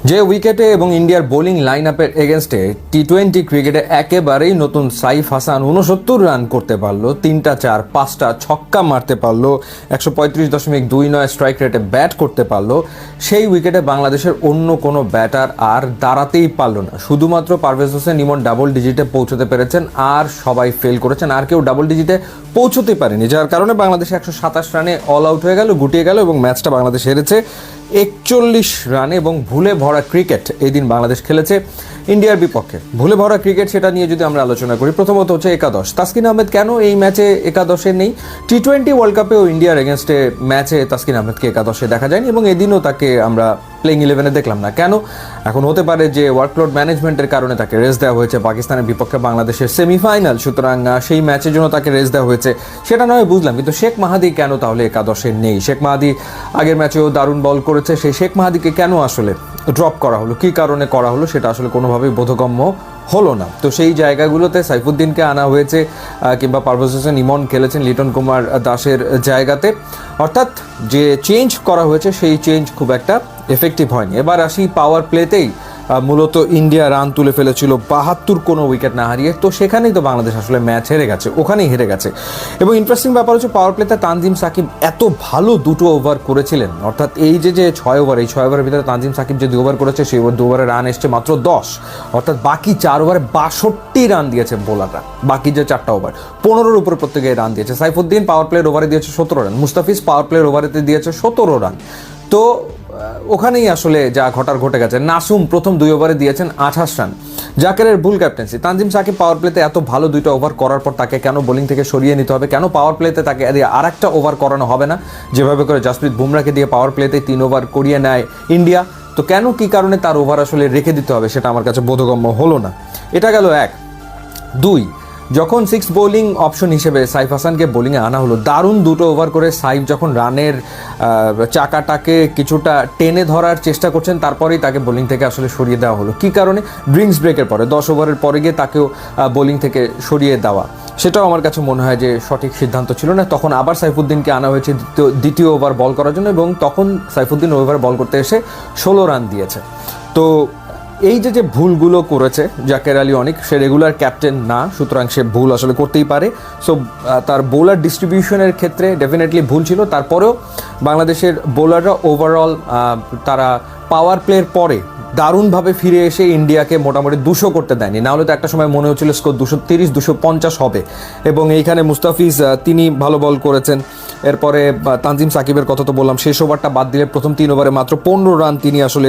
যে উইকেটে এবং ইন্ডিয়ার বোলিং লাইন আপের এগেনস্টে টি-20 ক্রিকেটে একেবারেই নতুন সাইফ হাসান 69 রান করতে পারলো, 3টা 4 5টা ছক্কা মারতে পারলো, 135.29 স্ট্রাইক রেটে ব্যাট করতে পারলো, সেই উইকেটে বাংলাদেশের অন্য কোনো ব্যাটার আর দাঁড়াতেই পারলো না। শুধুমাত্র পারভেজ হোসেন ইমন ডাবল ডিজিটে পৌঁছতে পেরেছেন, আর সবাই ফেল করেছেন, আর কেউ ডাবল ডিজিটে পৌঁছতে পারেনি, যার কারণে বাংলাদেশ 127 রানে অল আউট হয়ে গেল, গুটিয়ে গেল এবং ম্যাচটা বাংলাদেশ হেরেছে 41 রানে। এবং ভুলে ভরা ক্রিকেট এই দিন বাংলাদেশ খেলেছে ইন্ডিয়ার বিপক্ষে। ভুলে ভরা ক্রিকেট সেটা নিয়ে যদি আমরা আলোচনা করি, প্রথমত হচ্ছে একাদশ। তাসকিন আহমেদ কেন এই ম্যাচে একাদশে নেই? টি-20 ওয়ার্ল্ড কাপেও ইন্ডিয়ার এগেনস্টে ম্যাচে তাসকিন আহমেদকে একাদশে দেখা যায়নি এবং এদিনও তাকে আমরা প্লেইং 11-এ দেখলাম না। কেন? এখন হতে পারে যে ওয়ার্কলোড ম্যানেজমেন্টের কারণে তাকে রেস্ট দেওয়া হয়েছে পাকিস্তানের বিপক্ষে বাংলাদেশের সেমিফাইনাল, সুতরাং সেই ম্যাচের জন্য তাকে রেস্ট দেওয়া হয়েছে, সেটা নয় বুঝলাম, কিন্তু শেখ মাহাদি কেন তাহলে একাদশে নেই? শেখ মাহাদি আগের ম্যাচেও দারুণ বল করেছে, সেই শেখ মাহাদিকে কেন আসলে ড্রপ করা হলো, কী কারণে করা হলো সেটা আসলে কোনোভাবেই বোধগম্য হলো না। তো সেই জায়গাগুলোতে সাইফুদ্দিনকে আনা হয়েছে, কিংবা পারভেজ হোসেন ইমন খেলেছেন লিটন কুমার দাসের জায়গাতে, অর্থাৎ যে চেঞ্জ করা হয়েছে সেই চেঞ্জ খুব একটা এফেক্টিভ হয়নি। এবার আসি পাওয়ার প্লেতেই মূলত ইন্ডিয়া রান তুলে ফেলেছিল 72 কোনো উইকেট না হারিয়ে, তো সেখানেই তো বাংলাদেশ আসলে ম্যাচ হেরে গেছে, ওখানেই হেরে গেছে। এবং ইন্টারেস্টিং ব্যাপার হচ্ছে পাওয়ার প্লেতে তানজিম সাকিব এত ভালো দুটো ওভার করেছিলেন, অর্থাৎ এই যে 6 ওভার, এই 6 ওভারের ভিতরে তানজিম সাকিব যে 2 ওভার করেছে সেই 2 ওভারে রান এসছে মাত্র 10, অর্থাৎ বাকি 4 ওভারে 62 রান দিয়েছে বোলাররা, বাকি যে 4টা ওভার 15-এর উপরে প্রত্যেকে রান দিয়েছে। সাইফুদ্দিন পাওয়ার প্লের ওভারে দিয়েছে 17 রান, মুস্তাফিজ পাওয়ার প্লের ওভারেতে দিয়েছে 17 রান। তো ওখানেই আসলে যা ঘটার ঘটে গেছে। নাসুম প্রথম 2 ওভারে দিয়েছেন 28 রান, জাকেরের ভুল ক্যাপ্টেন্সি। তানজিম সাকিব পাওয়ার প্লেতে এত ভালো 2টা ওভার করার পর তাকে কেন বোলিং থেকে সরিয়ে নিতে হবে? কেন পাওয়ার প্লেতে তাকে আর একটা ওভার করানো হবে না, যেভাবে করে জাসপ্রীত বুমরাকে দিয়ে পাওয়ার প্লেতে 3 ওভার করিয়ে নেয় ইন্ডিয়া? তো কেন, কি কারণে তার ওভার আসলে রেখে দিতে হবে সেটা আমার কাছে বোধগম্য হলো না। এটা গেল 1। 2, যখন 6 বোলিং অপশন হিসেবে সাইফ হাসানকে বোলিংয়ে আনা হলো, দারুণ 2টো ওভার করে সাইফ যখন রানের চাকাটাকে কিছুটা টেনে ধরার চেষ্টা করছেন, তারপরেই তাকে বোলিং থেকে আসলে সরিয়ে দেওয়া হলো। কী কারণে? ড্রিঙ্কস ব্রেকের পরে 10 ওভারের পরে গিয়ে তাকেও বোলিং থেকে সরিয়ে দেওয়া, সেটাও আমার কাছে মনে হয় যে সঠিক সিদ্ধান্ত ছিল না। তখন আবার সাইফুদ্দিনকে আনা হয়েছে দ্বিতীয় ওভার বল করার জন্য, এবং তখন সাইফুদ্দিন ওভার বল করতে এসে 16 রান দিয়েছে। তো এই যে ভুলগুলো করেছে জাকের আলী অনিক, সে রেগুলার ক্যাপ্টেন না, সুতরাং সে ভুল আসলে করতেই পারে। সো তার বোলার ডিস্ট্রিবিউশনের ক্ষেত্রে ডেফিনেটলি ভুল ছিল। তারপরেও বাংলাদেশের বোলাররা ওভারঅল তারা পাওয়ার প্লের পরে দারুণভাবে ফিরে এসে ইন্ডিয়াকে মোটামুটি 200 করতে দেয়নি, নাহলে তো একটা সময় মনে হচ্ছিল স্কোর 230-250 হবে। এবং এইখানে মুস্তাফিজ তিনি ভালো বল করেছেন। এরপরে তানজিম সাকিবের কথা তো বললাম, শেষ ওভারটা বাদ দিলে প্রথম 3 ওভারে মাত্র 15 রান তিনি আসলে